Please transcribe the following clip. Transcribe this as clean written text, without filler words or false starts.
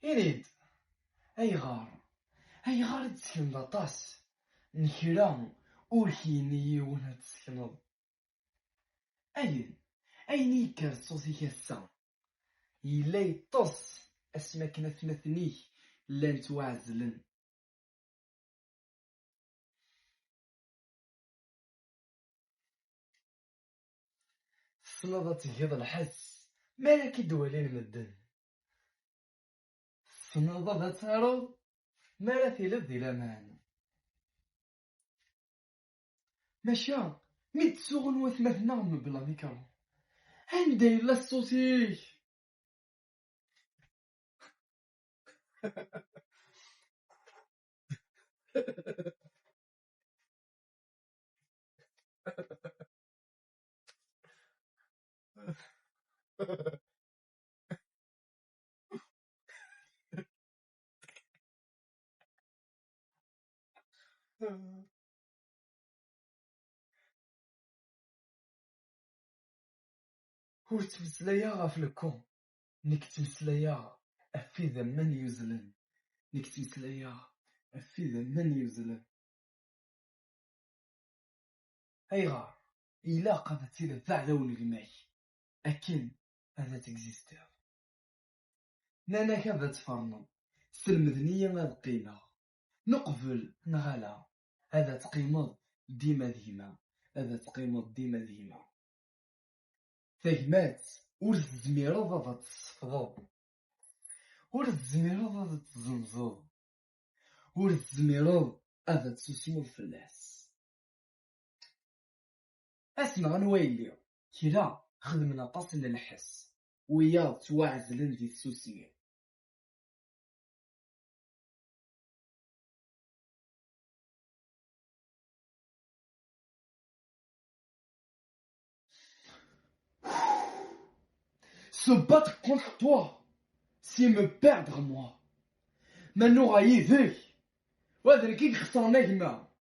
إنيد أيغار تسكن aṭas نكرا ور كاين ييون تسكنض أين يكر صوتك السا يلا يطص أسماكن ثنتنيك لان توعزلن تسنض تجيض الحس مالك دوالين مدن تسنض ذا تعرض مالا تلف دي لامان ماشا مي تسوغن وثمثنا بلا ميكرو عندي يلا الصوتيك ور تمسلايا غاف الكون نيك تمسلايا أفيذا من يوزلن نيك تمسلايا أفيذا من يوزلن أيغار إلا قد تيلا ثعلون الماي أكن هذا تكزيستير نانا كذا تفرنا سلمذنية ما القيمة نقبل نغلا هذا تقيمض ديما ديما هذا تقيمض ديما ديما ثقمات ور تزميرض هذا تصفضض ور تزميرض هذا تزنزض ور تزميرض هذا تسوسمض فلاس اسمع نويلي كلا خدمنا طاس للحس ويا توعزلن دي السوسية Se battre contre toi, c'est me perdre moi. Maintenant, aïe, ouais, c'est qui خسر نجمة